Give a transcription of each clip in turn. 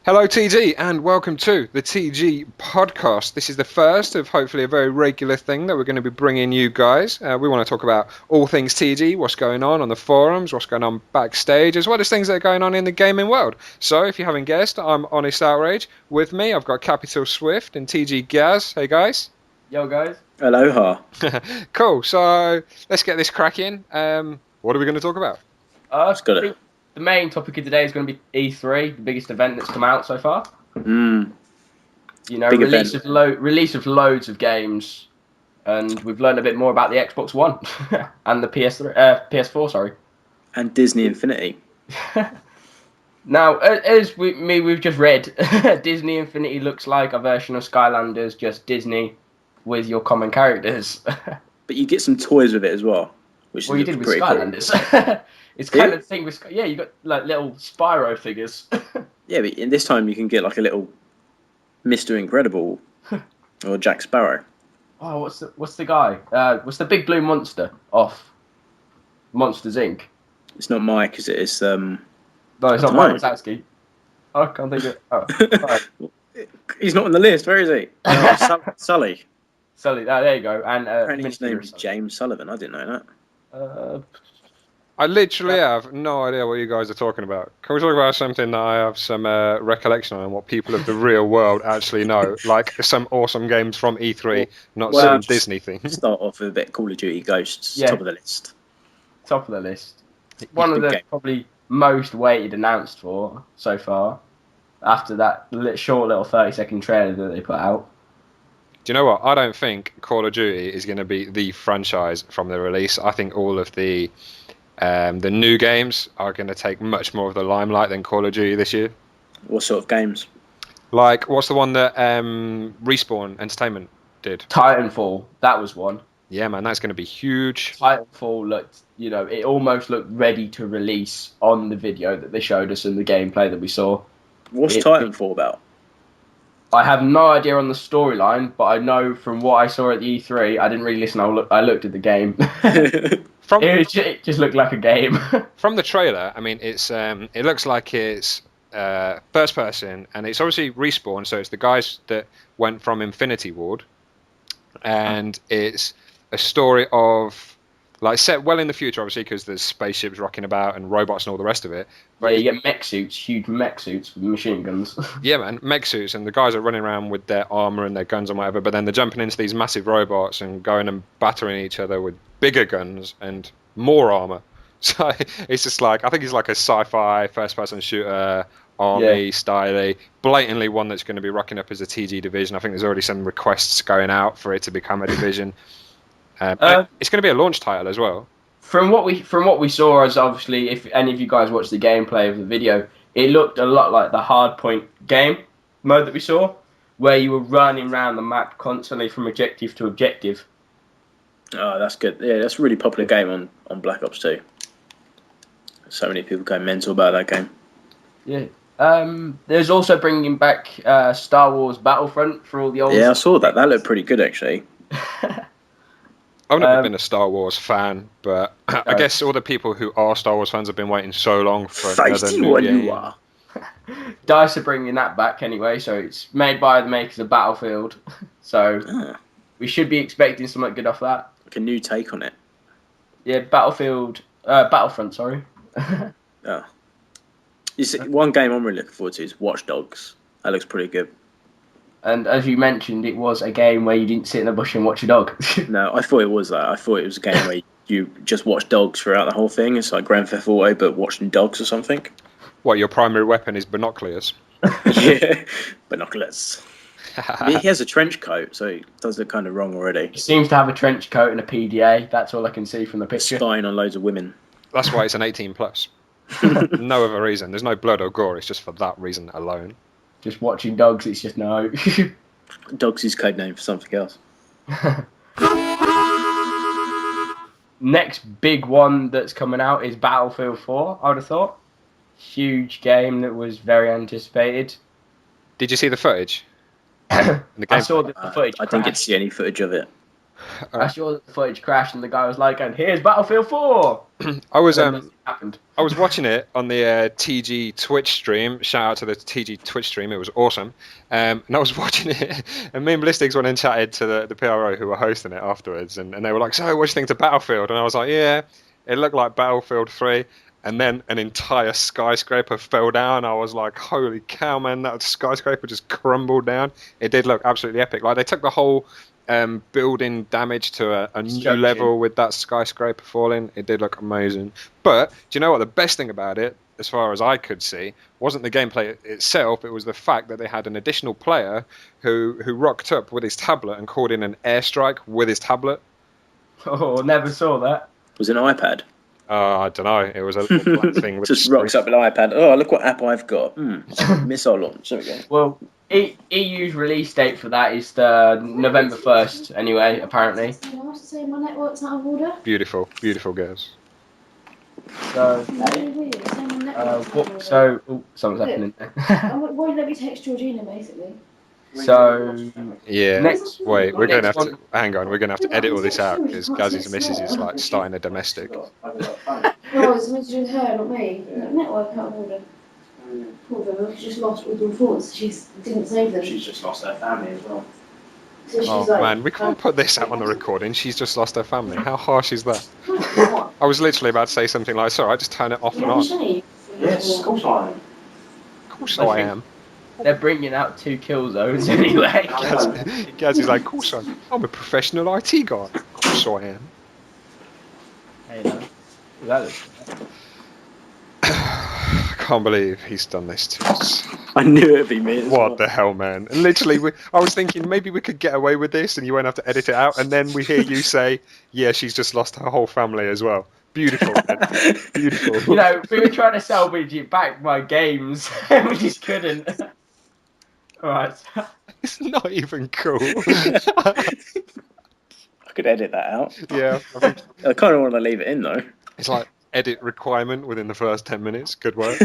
Hello, TG, and welcome to the TG podcast. This is the first of hopefully a very regular thing that we're going to be bringing you guys. We want to talk about all things TG, what's going on the forums, what's going on backstage, as well as things that are going on in the gaming world. So, if you haven't guessed, I'm Honest Outrage. With me, I've got CapitalSwift and TG-Gaz. Hey, guys. Yo, guys. Aloha. Cool. So, let's get this cracking. What are we going to talk about? I think the main topic of today is going to be E3, the biggest event that's come out so far. You know, release of loads of games, and we've learned a bit more about the Xbox One and the PS4. Sorry, and Disney Infinity. Now, as we've just read, Disney Infinity looks like a version of Skylanders, just Disney with your common characters. But you get some toys with it as well, which you is did with pretty Skylanders. Cool. It's kind of the thing with you got like little Spyro figures. Yeah, but in this time you can get like a little Mr. Incredible or Jack Sparrow. Oh, what's the guy? What's the big blue monster off Monsters Inc? It's not Mike, is it? It's No, it's not Mike Wazowski. I can't think of it. Oh, right. He's not on the list. Where is he? Oh, Sully. Sully. There you go. And apparently his name is James Sullivan. I didn't know that. I literally have no idea what you guys are talking about. Can we talk about something that I have some recollection on and what people of the real world actually know? Like some awesome games from E3, not some Disney things. Start off with a bit Call of Duty Ghosts, top of the list. Top of the list. One of the probably most weighted announced for so far, after that short little 30-second trailer that they put out. Do you know what? I don't think Call of Duty is going to be the franchise from the release. I think all of the new games are going to take much more of the limelight than Call of Duty this year. What sort of games? Like, what's the one that Respawn Entertainment did? Titanfall. That was one. Yeah, man, that's going to be huge. Titanfall looked, it almost looked ready to release on the video that they showed us and the gameplay that we saw. What's Titanfall about? I have no idea on the storyline, but I know from what I saw at the E3, I didn't really listen. I looked at the game. It just looked like a game. From the trailer, I mean, it looks like it's first person, and it's obviously Respawn, so it's the guys that went from Infinity Ward, and it's a story of like set well in the future, obviously, because there's spaceships rocking about and robots and all the rest of it. But you get mech suits, huge mech suits with machine guns. Yeah, man, mech suits, and the guys are running around with their armor and their guns and whatever. But then they're jumping into these massive robots and going and battering each other with bigger guns and more armor. So it's just like, I think it's like a sci-fi first-person shooter army style, blatantly one that's going to be rocking up as a TG division. I think there's already some requests going out for it to become a division. It's going to be a launch title as well. From what we saw, as obviously, if any of you guys watched the gameplay of the video, it looked a lot like the Hardpoint game mode that we saw, where you were running around the map constantly from objective to objective. Oh, that's good. Yeah, that's a really popular game on Black Ops 2. So many people go mental about that game. Yeah. There's also bringing back Star Wars Battlefront for all the old... Yeah, I saw that. That looked pretty good, actually. I've never been a Star Wars fan, but I guess all the people who are Star Wars fans have been waiting so long for another new game. You are. DICE are bringing that back anyway, so it's made by the makers of Battlefield. So we should be expecting something good off that. Like a new take on it. Yeah, Battlefront, sorry. Oh. You see, one game I'm really looking forward to is Watch Dogs. That looks pretty good. And as you mentioned, it was a game where you didn't sit in the bush and watch a dog. No, I thought it was that. I thought it was a game where you just watch dogs throughout the whole thing. It's like Grand Theft Auto, but watching dogs or something. What, your primary weapon is binoculars? Yeah, binoculars. He has a trench coat, so it does look kind of wrong already. He seems to have a trench coat and a PDA. That's all I can see from the picture. Spying on loads of women. That's why it's an 18 plus. No other reason. There's no blood or gore. It's just for that reason alone. Just watching dogs, it's just no. Dogs is code name for something else. Next big one that's coming out is Battlefield 4, I would have thought. Huge game that was very anticipated. Did you see the footage? I saw that the footage I didn't get to see any footage of it. I saw that the footage crashed and the guy was like, and here's Battlefield 4! I was happened. I was watching it on the TG Twitch stream. Shout out to the TG Twitch stream. It was awesome. And I was watching it, and me and Ballistics went and chatted to the PRO who were hosting it afterwards, and they were like, "So, what do you think of Battlefield?" And I was like, "Yeah, it looked like Battlefield 3." And then an entire skyscraper fell down. I was like, "Holy cow, man! That skyscraper just crumbled down." It did look absolutely epic. Like they took the whole building damage to a new level with that skyscraper falling. It did look amazing. But do you know what? The best thing about it, as far as I could see, wasn't the gameplay itself. It was the fact that they had an additional player who rocked up with his tablet and called in an airstrike with his tablet. Oh, never saw that. Was it an iPad? I don't know. It was a little black thing. With Just rocks up with an iPad. Oh, look what app I've got. Missile launch. There we go. Well, EU's release date for that is the November 1st, anyway, apparently. My network's out of order. Beautiful, beautiful girls. So, something's happening there. Why let me text Georgina, basically? So, yeah. Next, Wait, we're going to have next to hang on. We're going to have to edit all this out because Gazzy's missus is like starting a domestic. No, it's meant to do with her, not me. Network out of order. Poor woman, she's just lost all the reports. She didn't save them. she's just lost her family as well. So she's Oh like, man, we can't put this out on the recording. She's just lost her family. How harsh is that? I was literally about to say something like, "Sorry, I just turn it off and on." Yes, of course I am. Of course I am. They're bringing out 2 kill zones anyway. Gazzy's like, "Of course I am. I'm a professional IT guy. Of course I am." Hey, no. That is... I can't believe he's done this to us. I knew it'd be me. What the hell, man? And literally, I was thinking maybe we could get away with this and you won't have to edit it out. And then we hear you say, "Yeah, she's just lost her whole family as well." Beautiful, man. Beautiful. You know, we were trying to salvage it back by games, and we just couldn't. Alright. It's not even cool. I could edit that out. Yeah. I think I kind of want to leave it in though. it's like edit requirement within the first 10 minutes. Good work.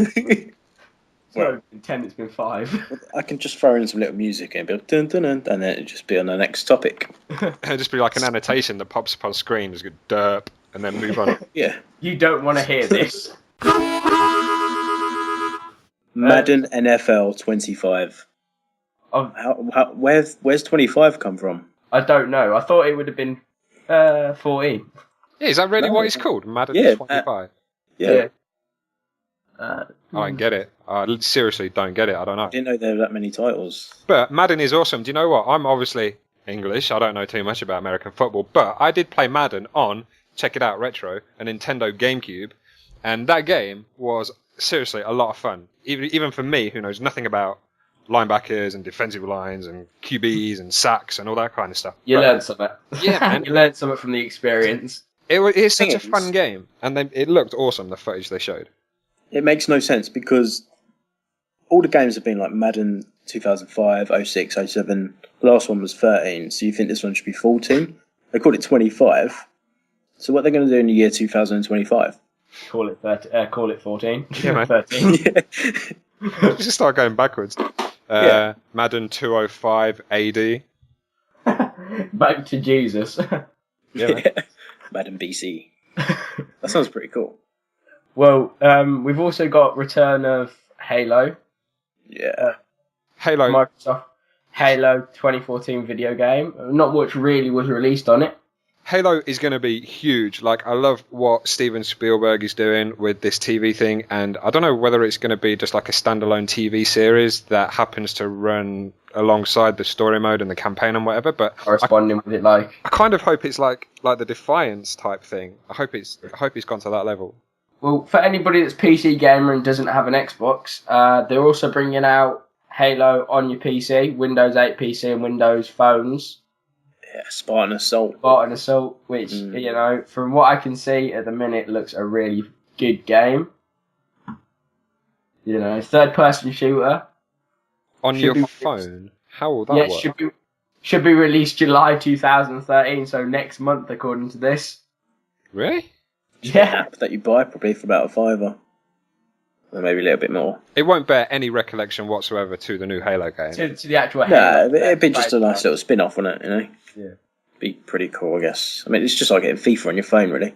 So, in 10, it's been 5. I can just throw in some little music and be like, dun, dun, dun, and then it'd just be on the next topic. It'd just be like an annotation that pops up on screen, just go derp, and then move on. Yeah. You don't want to hear this. Madden NFL 25. Where's 25 come from? I don't know. I thought it would have been 14. Yeah, is that really No. what it's called? Madden Yeah, 25? Yeah. I don't get it. I seriously don't get it. I don't know. I didn't know there were that many titles. But Madden is awesome. Do you know what? I'm obviously English. I don't know too much about American football, but I did play Madden on, check it out, Retro, a Nintendo GameCube, and that game was seriously a lot of fun. Even for me, who knows nothing about linebackers and defensive lines and QBs and sacks and all that kind of stuff. You learned something. Yeah, man. You learned something from the experience. It's such Thing a is- fun game, and it looked awesome, the footage they showed. It makes no sense because all the games have been like Madden 2005, 06, 07. The last one was 13, so you think this one should be 14? They called it 25. So what are they going to do in the year 2025? Call it 14. Yeah, man. 13. Yeah. Just start going backwards. Yeah. Madden 205 AD. Back to Jesus. Yeah, man. Madden BC. That sounds pretty cool. Well, we've also got return of Halo. Yeah. Halo. Microsoft Halo 2014 video game. Not much really was released on it. Halo is going to be huge. Like, I love what Steven Spielberg is doing with this TV thing, and I don't know whether it's going to be just like a standalone TV series that happens to run alongside the story mode and the campaign and whatever, but Corresponding with it, like. I kind of hope it's like the Defiance type thing. I hope he's gone to that level. Well, for anybody that's PC gamer and doesn't have an Xbox, they're also bringing out Halo on your PC, Windows 8 PC and Windows phones. Yeah, Spartan Assault. Spartan Assault, which, you know, from what I can see at the minute, looks a really good game. You know, third-person shooter. On Should your be- phone? How will that Yeah, work? should be released July 2013, so next month, according to this. Really? Yeah. App that you buy probably for about $5. Or maybe a little bit more. It won't bear any recollection whatsoever to the new Halo game. To the actual No, Halo. it'd be just a nice little spin off on it, you know? Yeah. Be pretty cool, I guess. I mean, it's just like getting FIFA on your phone, really.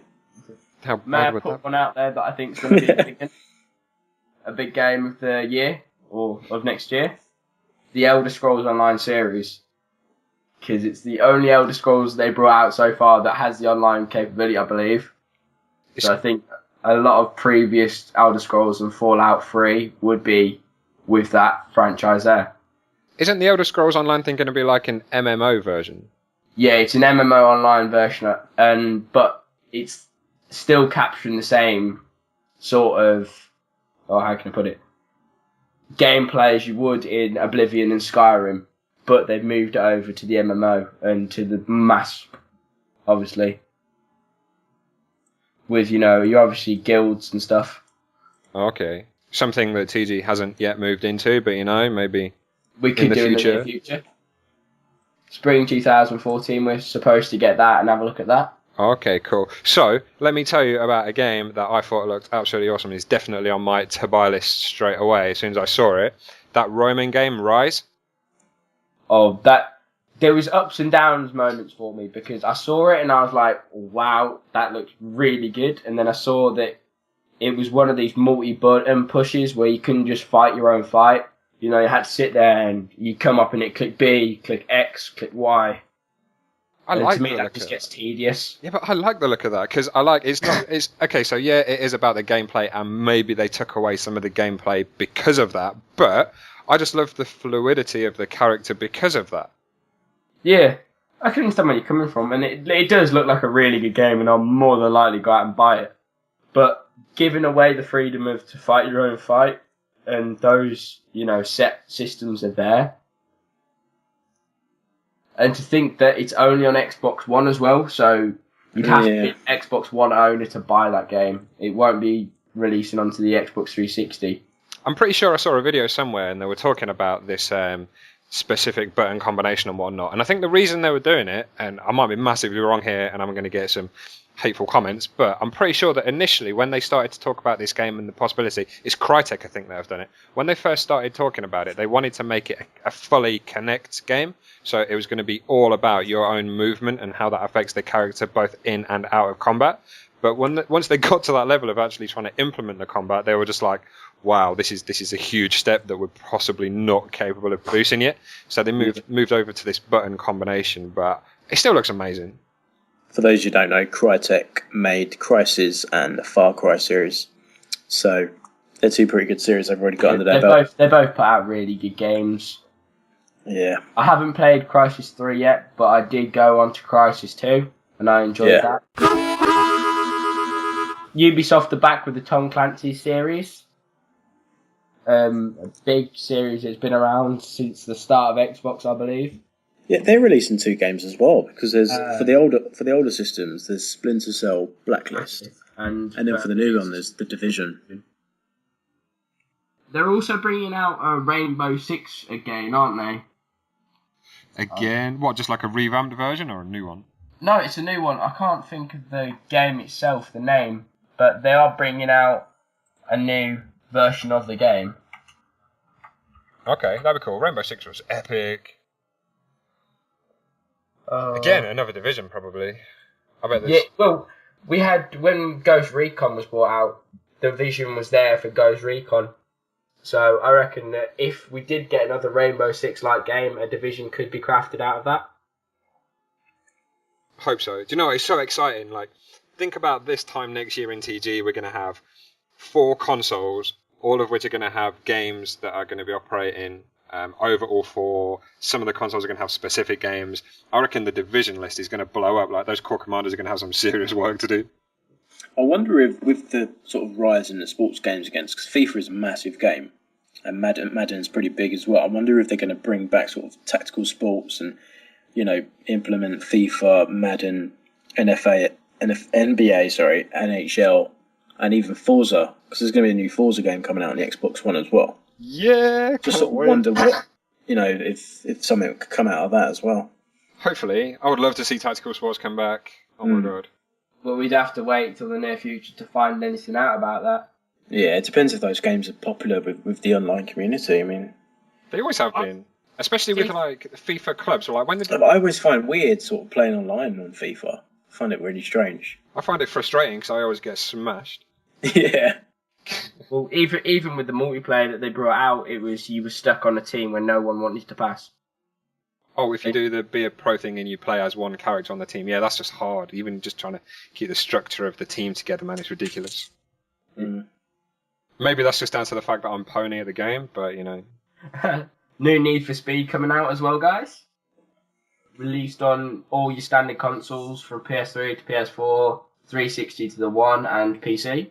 How May I bad would put that? one out there that I think is going to be a big game of the year or of next year? The Elder Scrolls Online series, because it's the only Elder Scrolls they brought out so far that has the online capability, I believe. So I think a lot of previous Elder Scrolls and Fallout 3 would be with that franchise there. Isn't the Elder Scrolls Online thing going to be like an MMO version? Yeah, it's an MMO online version, but it's still capturing the same sort of, how can I put it, gameplay as you would in Oblivion and Skyrim, but they've moved it over to the MMO and to the mass, obviously. With, you obviously guilds and stuff. Okay. Something that TG hasn't yet moved into, but maybe We could in the do future. in the near future. Spring 2014, we're supposed to get that and have a look at that. Okay, cool. So, let me tell you about a game that I thought looked absolutely awesome. It's definitely on my to-buy list straight away as soon as I saw it. That Roman game, Rise. Oh, there was ups and downs moments for me because I saw it and I was like, wow, that looks really good. And then I saw that it was one of these multi-button pushes where you couldn't just fight your own fight. You had to sit there and you come up and it click B, click X, click Y. To me, that just gets tedious. Yeah, but I like the look of that because it's okay. So yeah, it is about the gameplay, and maybe they took away some of the gameplay because of that. But I just love the fluidity of the character because of that. Yeah, I can understand where you're coming from, and it does look like a really good game, and I'll more than likely go out and buy it. But giving away the freedom to fight your own fight, and those set systems are there. And to think that it's only on Xbox One as well, so you'd have to be an Xbox One owner to buy that game. It won't be releasing onto the Xbox 360. I'm pretty sure I saw a video somewhere and they were talking about this specific button combination and whatnot. And I think the reason they were doing it, and I might be massively wrong here and I'm going to get some hateful comments, but I'm pretty sure that initially when they started to talk about this game and the possibility, it's Crytek I think that have done it. When they first started talking about it, they wanted to make it a fully Kinect game. So it was going to be all about your own movement and how that affects the character both in and out of combat. But once they got to that level of actually trying to implement the combat, they were just like, wow, this is a huge step that we're possibly not capable of producing yet. So they moved over to this button combination, but it still looks amazing. For those who don't know, Crytek made Crysis and the Far Cry series. So they're two pretty good series they've already got under their belt. They both put out really good games. Yeah. I haven't played Crysis 3 yet, but I did go on to Crysis 2, and I enjoyed that. Ubisoft are back with the Tom Clancy series. A big series that's been around since the start of Xbox, I believe. Yeah, they're releasing 2 games as well because there's for the older systems there's Splinter Cell Blacklist, and then for the new one there's The Division. They're also bringing out Rainbow Six again, aren't they? Again? What, just like a revamped version or a new one? No, it's a new one. I can't think of the game itself, the name, but they are bringing out a new version of the game. Okay, that'd be cool. Rainbow Six was epic. Again, another Division probably. I bet there's... Yeah, well, we had, when Ghost Recon was brought out, the vision was there for Ghost Recon. So I reckon that if we did get another Rainbow Six-like game, a Division could be crafted out of that. Hope so. Do you know, it's so exciting. Like, think about this time next year in TG, we're going to have 4 consoles, all of which are going to have games that are going to be operating over all 4. Some of the consoles are going to have specific games. I reckon the Division list is going to blow up. Like, those core commanders are going to have some serious work to do. I wonder if, with the sort of rise in the sports games again, because FIFA is a massive game, and Madden's pretty big as well. I wonder if they're going to bring back sort of tactical sports and, implement FIFA, Madden, NBA, NHL, and even Forza, because there's going to be a new Forza game coming out on the Xbox One as well. Yeah, just sort of wonder what, if something could come out of that as well. Hopefully. I would love to see tactical sports come back. Oh my god. But we'd have to wait till the near future to find anything out about that. Yeah, it depends if those games are popular with the online community. I mean, they always have been, especially with like FIFA clubs. Or like when I always find weird sort of playing online on FIFA. I find it really strange. I find it frustrating because I always get smashed. Yeah. Well, even with the multiplayer that they brought out, it was you were stuck on a team when no one wanted to pass. Oh, if you do the be a pro thing and you play as one character on the team, yeah, that's just hard. Even just trying to keep the structure of the team together, man, it's ridiculous. Mm. Maybe that's just down to the fact that I'm pony at the game, but you know. New Need for Speed coming out as well, guys. Released on all your standard consoles from PS3 to PS4, 360 to the One, and PC.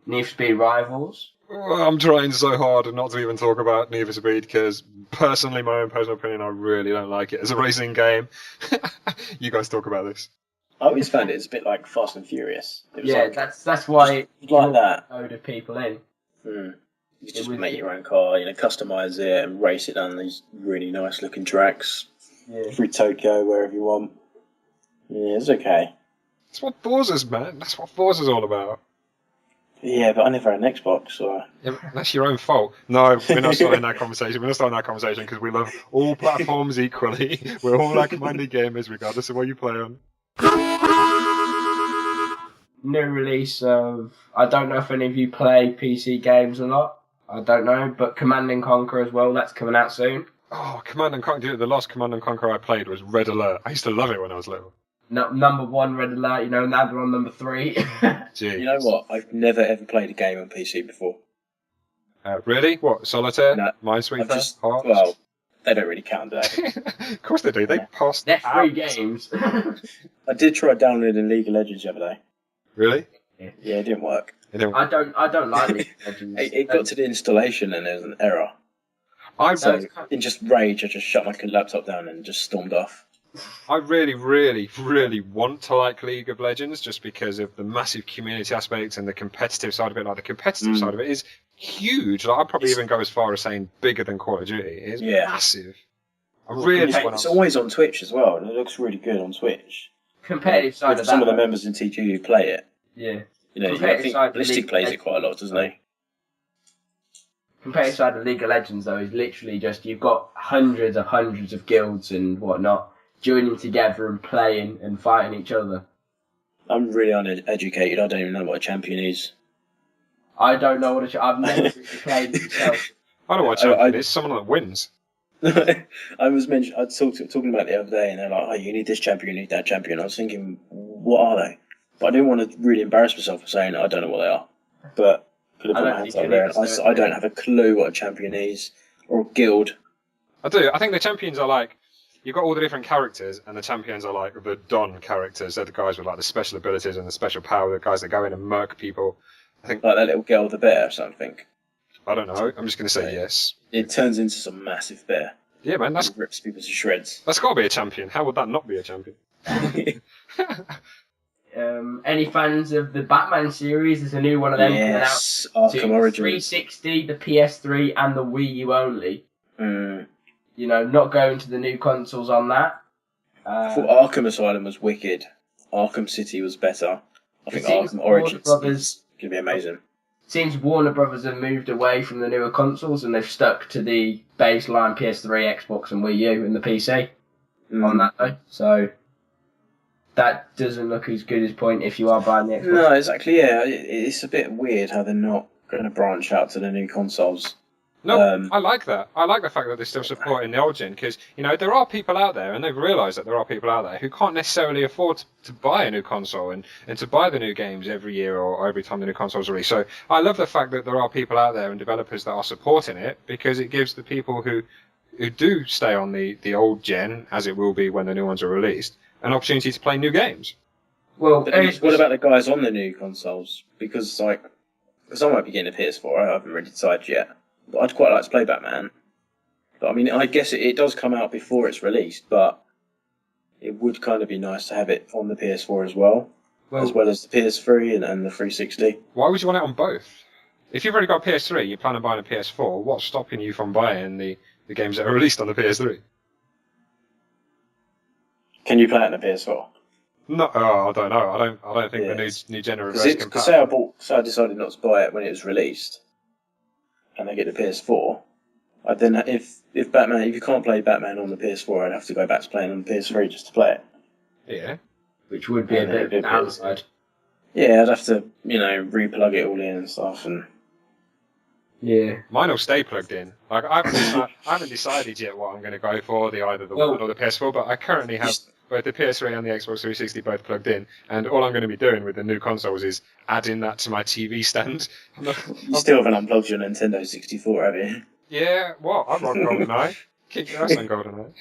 Need for Speed Rivals. I'm trying so hard not to even talk about Need for Speed because, personally, my own personal opinion, I really don't like it as a racing game. You guys talk about this. I always found it as a bit like Fast and Furious. It was Yeah, like, that's why it like that. a load of people in. You just was- make your own car, customise it and race it down these really nice looking tracks Yeah. through Tokyo, wherever you want. Yeah, it's okay. That's what Forza's, man. That's what Forza's all about. Yeah, but I never had an Xbox, so... Yeah, that's your own fault. No, we're not starting that conversation. We're not starting that conversation because we love all platforms equally. We're all like minded gamers, regardless of what you play on. New release of... I don't know if any of you play PC games a lot. I don't know, but Command and Conquer as well. That's coming out soon. Oh, Command and Conquer. The last Command and Conquer I played was Red Alert. I used to love it when I was little. No, number 1 Red Alert, now they're on number 3. Jeez. You know what? I've never ever played a game on PC before. Really? What? Solitaire? No, Minesweeper? I've Hearts? well, they don't really count, do they? Of course they do. They passed They're free out. games. I did try downloading League of Legends the other day. Really? Yeah, it didn't work. It didn't- I don't like League of Legends. It got to the installation and there was an error. I So, in just rage, I just shut my laptop down and just stormed off. really, really, really want to like League of Legends just because of the massive community aspects and the competitive side of it. Like the competitive side of it is huge. Like I'd probably even go as far as saying bigger than Call of Duty. It's massive. I really want It's to. always on Twitch as well, and it looks really good on Twitch. Competitive side With of some that. of the members in TG who play it. Yeah. I Competitive think side of Ballistic League plays it Legends. quite a lot, doesn't he? Competitive side of League of Legends, though, is literally just you've got hundreds of guilds and whatnot joining together and playing and fighting each other. I'm really uneducated. I don't even know what a champion is. I don't know what I've never really played it myself. I know what a champion is. Someone that wins. I was talking about it the other day, and they're like, "Oh, you need this champion, you need that champion." I was thinking, what are they? But I didn't want to really embarrass myself for saying I don't know what they are. But could have I put don't my hands think up you there. need to say I it. don't have a clue what a champion is or a guild. I do. I think the champions are like, you've got all the different characters, and the champions are like the Don characters. They're the guys with like the special abilities and the special power, the guys that go in and murk people. I think, Like that little girl with the bear or something. I don't know, I'm just going to say yes. It turns into some massive bear. Yeah, man, It rips people to shreds. that's got to be a champion. How would that not be a champion? Any fans of the Batman series? There's a new one of them Yes, coming out to Arkham Origins. 360, the PS3, and the Wii U only. Not going to the new consoles on that. I thought Arkham Asylum was wicked. Arkham City was better. I think seems Arkham Origins Brothers- is going to be amazing. Seems Warner Brothers have moved away from the newer consoles and they've stuck to the baseline PS3, Xbox, and Wii U and the PC on that though. So that doesn't look as good as point if you are buying the Xbox. No, exactly. Yeah, it's a bit weird how they're not going to branch out to the new consoles. No, I like that. I like the fact that they're still supporting the old gen because, there are people out there, and they've realised that there are people out there who can't necessarily afford to buy a new console and to buy the new games every year or every time the new console's released. So I love the fact that there are people out there and developers that are supporting it because it gives the people who do stay on the old gen, as it will be when the new ones are released, an opportunity to play new games. Well, What about the guys on the new consoles? Because I might be getting a PS4. I haven't really decided yet. But I'd quite like to play Batman. But I mean, I guess it does come out before it's released, but it would kind of be nice to have it on the PS4 as well as the PS3 and the 360. Why would you want it on both? If you've already got a PS3, you plan on buying a PS4, what's stopping you from buying the games that are released on the PS3? Can you play it on the PS4? No, I don't know. I don't think the new gen are reverse Because compatible. say I decided not to buy it when it was released, and I get the PS4. Then if you can't play Batman on the PS4, I'd have to go back to playing on the PS3 just to play it. Yeah. which would be a bit of a downside. Yeah, I'd have to, replug it all in and stuff. And Yeah. Mine will stay plugged in. Like I haven't decided yet what I'm going to go for, either the Well- One or the PS4. But I currently have both the PS3 and the Xbox 360 both plugged in, and all I'm going to be doing with the new consoles is adding that to my TV stand. you still haven't unplugged your Nintendo 64, have you? Yeah, what? I've got GoldenEye. Kick your ass on GoldenEye.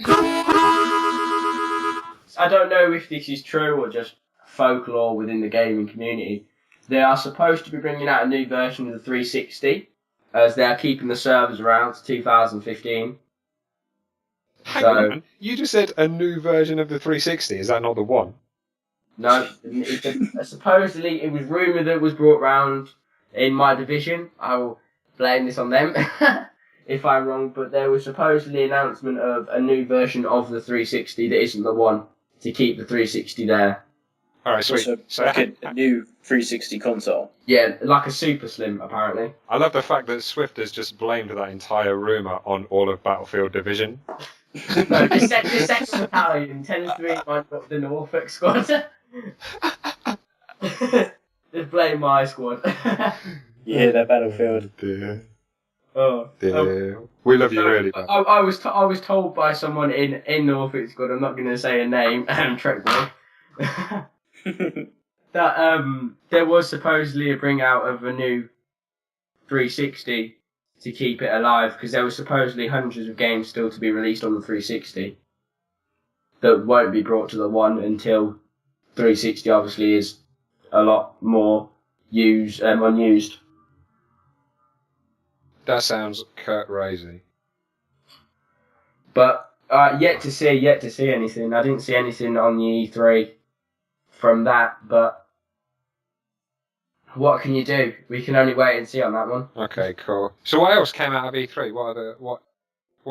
I don't know if this is true or just folklore within the gaming community. They are supposed to be bringing out a new version of the 360, as they are keeping the servers around to 2015. Hang on, man. You just said a new version of the 360. Is that not the one? No, supposedly it was rumoured that it was brought round in my division. I will blame this on them if I'm wrong, but there was supposedly an announcement of a new version of the 360 that isn't the one to keep the 360 there. All right, sweet. So like a new 360 console. Yeah, like a super slim, apparently. I love the fact that Swift has just blamed that entire rumour on all of Battlefield Division. No, this second battalion tends to be the Norfolk squad. Just blame my squad. Yeah, that Battlefield. Dear. Oh, Dear. We love you really, man. I was told by someone in Norfolk squad, I'm not going to say a name, Trek Boy, that there was supposedly a bring out of a new 360 to keep it alive, because there were supposedly hundreds of games still to be released on the 360 that won't be brought to the one until 360 obviously is a lot more unused. That sounds crazy. But yet to see anything. I didn't see anything on the E3 from that, but what can you do? We can only wait and see on that one. Okay, cool. So what else came out of E3? What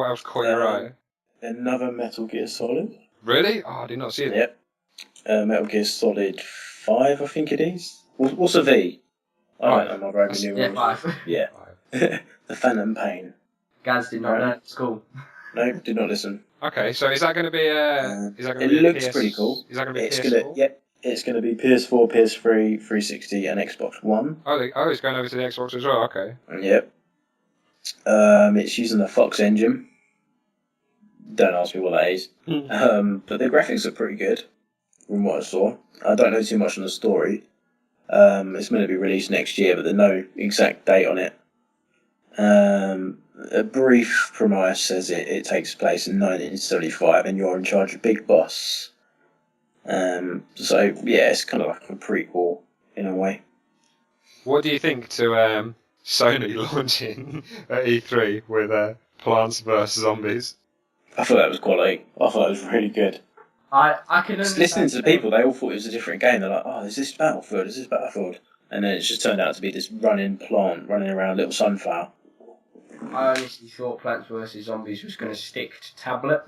else caught your eye? Another Metal Gear Solid. Really? Oh, I did not see that. Yep. Metal Gear Solid 5, I think it is. What's a V? I don't know my Roman numerals. 5. Yeah. The Phantom Pain. Gaz did not learn at school. No, did not listen. Okay, so is that going to be It looks pretty cool. Is that going to be It's PS4? it's going to be PS4, PS3, 360, and Xbox One. Oh, it's going over to the Xbox as well. Okay. Yep. It's using the Fox engine. Don't ask me what that is. But the graphics are pretty good from what I saw. I don't know too much on the story. It's meant to be released next year, but there's no exact date on it. A brief premise says it takes place in 1975 and you're in charge of Big Boss. So yeah, it's kind of like a prequel in a way. What do you think to Sony launching at E3 with Plants vs Zombies? I thought that was quality. I thought it was really good. I can Just understand. listening to the people, they all thought it was a different game. They're like, oh, is this Battlefield? Is this Battlefield? And then it's just turned out to be this running plant, running around a little sunflower. I honestly thought Plants vs Zombies was going to stick to tablet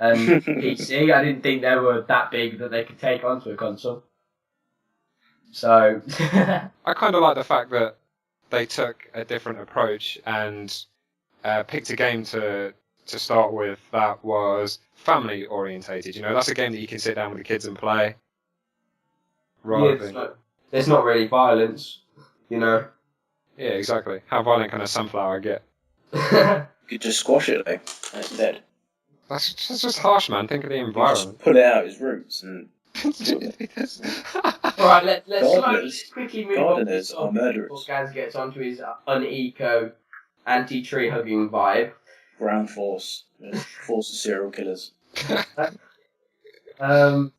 and PC. I didn't think they were that big that they could take onto a console. So I kind of like the fact that they took a different approach and picked a game to start with that was family orientated. You know, that's a game that you can sit down with the kids and play. there's not really violence, you know. Yeah, exactly. How violent can a sunflower get? You could just squash it though, and it's dead. That's just harsh, man. Think of the You environment. just pull it out its roots and Alright, let's Gardeners- quickly move gardeners on are murderers. before Gaz gets onto his uneco anti-tree hugging vibe. ground force of serial killers.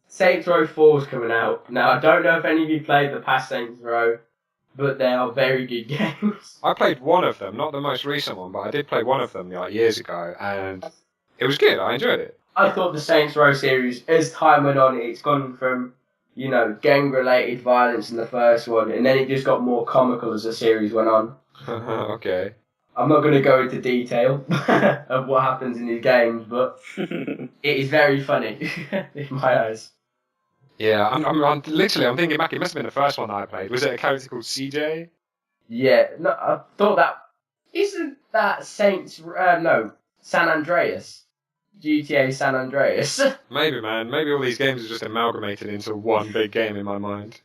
Saints Row 4 is coming out. Now, I don't know if any of you played the past Saints Row, but they are very good games. I played one of them, not the most recent one, but I did play one of them like years ago, and it was good. I enjoyed it. I thought the Saints Row series, as time went on, it's gone from, you know, gang-related violence in the first one, and then it just got more comical as the series went on. Okay. I'm not going to go into detail of what happens in these games, but it is very funny in my eyes. Yeah, I'm thinking back. It must have been the first one that I played. Was it a character called CJ? Yeah, no, I thought that isn't that San Andreas, GTA San Andreas. Maybe, man. Maybe all these games are just amalgamated into one big game in my mind.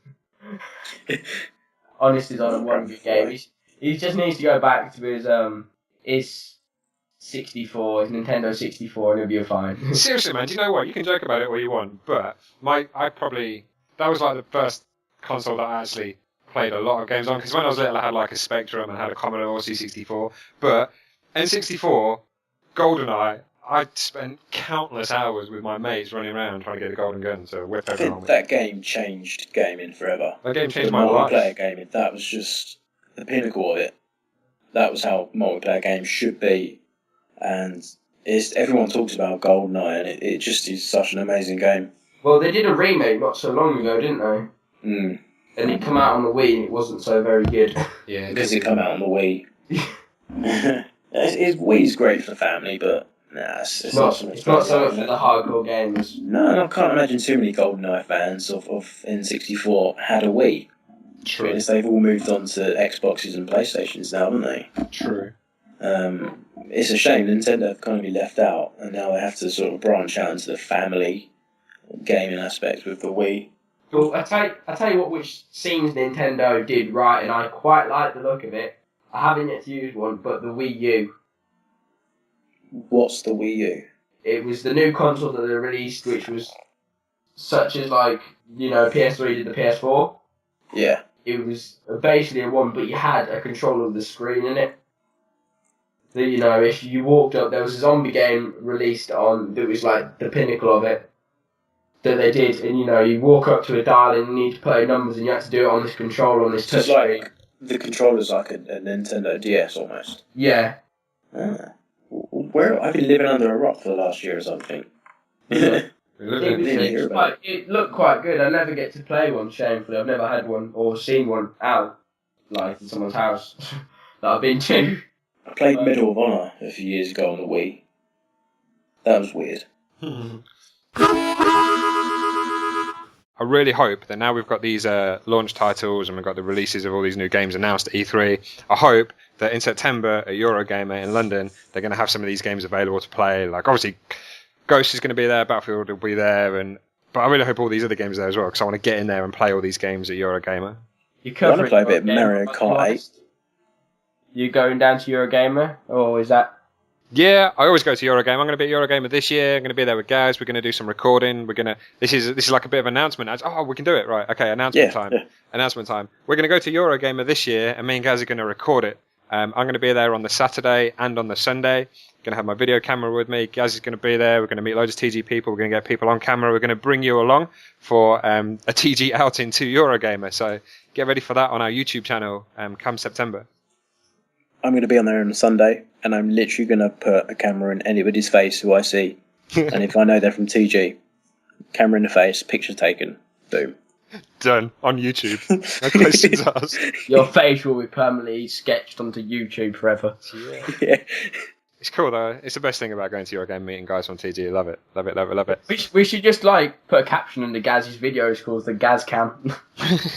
Honest is on a one good game. He just needs to go back to his 64, his Nintendo 64, and he'll be fine. Seriously, man, do you know what? You can joke about it all you want, but that was like the first console that I actually played a lot of games on, because when I was little I had like a Spectrum and had a Commodore C64, but N64, GoldenEye, I spent countless hours with my mates running around trying to get a golden gun to whip I everyone think with. that game changed gaming forever. That game The changed my life. multiplayer gaming, that was just the pinnacle of it. That was how multiplayer games should be. And everyone talks about GoldenEye, and it just is such an amazing game. Well, they did a remake not so long ago, didn't they? Mm. And it came out on the Wii, and it wasn't so very good. Yeah, Because it came out on the Wii. Wii's great for the family, but nah, it's not so much. It's not so much for the hardcore gamers. No, I can't imagine too many GoldenEye fans of N64 had a Wii. True. Because they've all moved on to Xboxes and PlayStations now, haven't they? True. It's a shame Nintendo have kind of been left out, and now they have to sort of branch out into the family gaming aspect with the Wii. Well, I tell you what, which seems Nintendo did right, and I quite like the look of it. I haven't yet to use one, but the Wii U. What's the Wii U? It was the new console that they released, which was such as like, PS3 did the PS4. Yeah. It was basically a one, but you had a controller with the screen in it. That, if you walked up, there was a zombie game released on that was like the pinnacle of it that they did, and you walk up to a dial and you need to play numbers, and you had to do it on this controller on this touch screen. Like the controller's like a Nintendo DS almost. Yeah. Where I've been living under a rock for the last year or something. It looked quite good. I never get to play one, shamefully. I've never had one or seen one out, like in someone's house that I've been to. I played Medal of Honor a few years ago on the Wii. That was weird. I really hope that now we've got these launch titles and we've got the releases of all these new games announced at E3, I hope that in September at Eurogamer in London, they're going to have some of these games available to play. Like, obviously, Ghost is going to be there, Battlefield will be there, but I really hope all these other games are there as well, because I want to get in there and play all these games at Eurogamer. I want to play a bit of Mario Kart 8. You going down to Eurogamer, or is that... Yeah, I always go to Eurogamer. I'm going to be at Eurogamer this year. I'm going to be there with Gaz. We're going to do some recording. This is like a bit of an announcement. We can do it, right? Okay, announcement time. Yeah. Announcement time. We're going to go to Eurogamer this year, and me and Gaz are going to record it. I'm going to be there on the Saturday and on the Sunday. I'm going to have my video camera with me. Gaz is going to be there. We're going to meet loads of TG people. We're going to get people on camera. We're going to bring you along for a TG outing to Eurogamer. So get ready for that on our YouTube channel come September. I'm going to be on there on a Sunday, and I'm literally going to put a camera in anybody's face who I see. And if I know they're from TG, camera in the face, picture taken, boom. Done. On YouTube. No questions asked. Your face will be permanently sketched onto YouTube forever. Yeah. It's cool though. It's the best thing about going to your game meeting guys on TG. Love it. Love it, love it, love it. We should just put a caption under Gaz's videos called the Gaz Cam.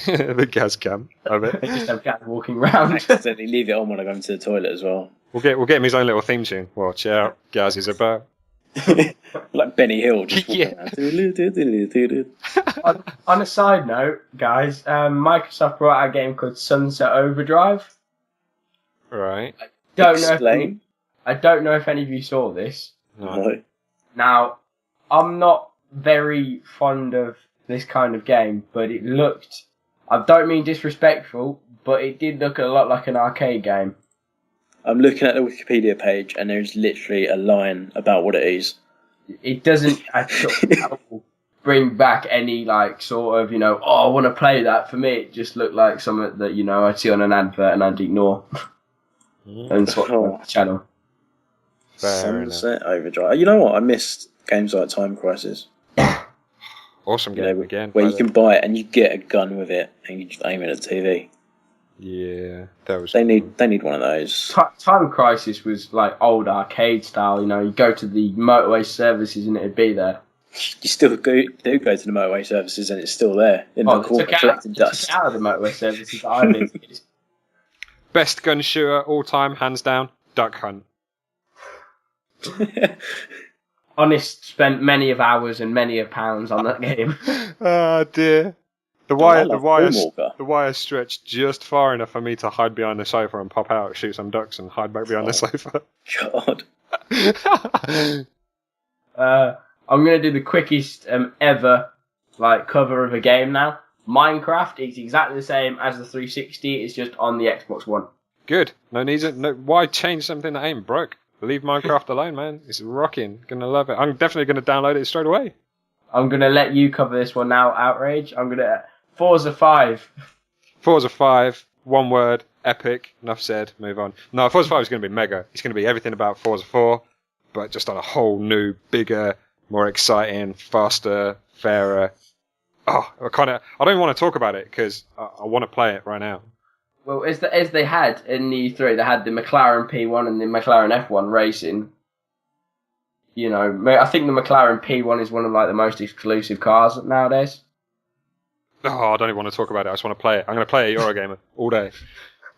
The Gaz Cam. Love it. Just have Gaz walking around. Accidentally leave it on when I go into the toilet as well. We'll get him his own little theme tune. Watch out, Gaz is about. Like Benny Hill just walking around. On a side note, guys, Microsoft brought out a game called Sunset Overdrive. Right. I don't know if any of you saw this. No. Now, I'm not very fond of this kind of game, but it looked... I don't mean disrespectful, but it did look a lot like an arcade game. I'm looking at the Wikipedia page, and there's literally a line about what it is. It doesn't actually bring back any, sort of, I want to play that. For me, it just looked like something that, I'd see on an advert and I'd ignore. And swap on the channel. Sunset Overdrive. You know what? I missed games like Time Crisis. Awesome game again. Where you can buy it and you get a gun with it and you just aim it at the TV. Yeah, that was. They need one of those. Time Crisis was like old arcade style. You go to the motorway services and it'd be there. You still do go to the motorway services and it's still there in the corner collecting dust. Out of the motorway services that I visited. Best gun shooter all time, hands down. Duck Hunt. Honest spent many of hours and many of pounds on that game. Oh dear. The I wire, love Moonwalker. the wire stretched just far enough for me to hide behind the sofa and pop out, shoot some ducks, and hide back behind the sofa. God. I'm gonna do the quickest ever cover of a game now. Minecraft is exactly the same as the 360. It's just on the Xbox One. Good. Why change something that ain't broke? Leave Minecraft alone, man. It's rocking. Gonna love it. I'm definitely gonna download it straight away. I'm gonna let you cover this one now. Outrage. Forza 5. Forza 5, one word, epic. Enough said. Move on. No, Forza 5 is going to be mega. It's going to be everything about Forza 4, but just on a whole new, bigger, more exciting, faster, fairer. Oh, I don't even want to talk about it because I want to play it right now. Well, as they had in the E3, they had the McLaren P1 and the McLaren F1 racing. You know, I think the McLaren P1 is one of the most exclusive cars nowadays. Oh, I don't even want to talk about it. I just want to play it. I'm going to play a Eurogamer all day.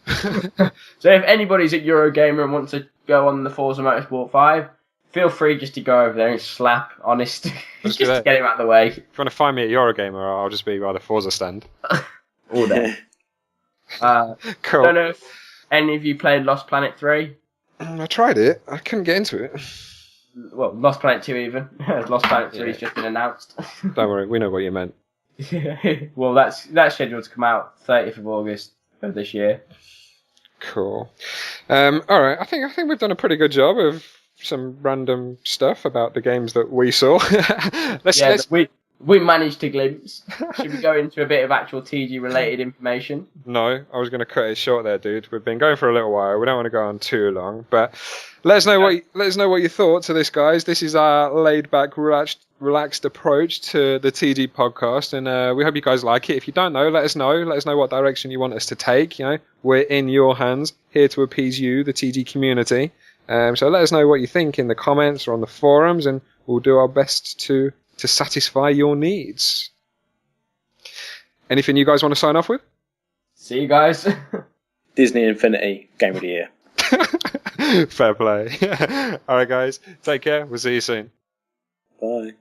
So if anybody's at Eurogamer and wants to go on the Forza Motorsport 5, feel free just to go over there and slap Honest. just to get him out of the way. If you want to find me at Eurogamer, I'll just be by the Forza stand. All day. Cool. I don't know if any of you played Lost Planet 3. I tried it. I couldn't get into it. Well, Lost Planet 2 even. Lost Planet 3 has just been announced. Don't worry, we know what you meant. Well, that's scheduled to come out 30th of August of this year. Cool. All right, I think we've done a pretty good job of some random stuff about the games that we saw. We managed to glimpse. Should we go into a bit of actual TG related information? No, I was going to cut it short there, dude. We've been going for a little while. We don't want to go on too long, but let us know what your thoughts of this, guys. This is our laid back, relaxed approach to the TG podcast, and we hope you guys like it. If you don't know, let us know. Let us know what direction you want us to take. You know, we're in your hands, here to appease you, the TG community. So let us know what you think in the comments or on the forums, and we'll do our best to satisfy your needs. Anything you guys want to sign off with? See you guys. Disney Infinity Game of the Year. Fair play. All right, guys. Take care. We'll see you soon. Bye.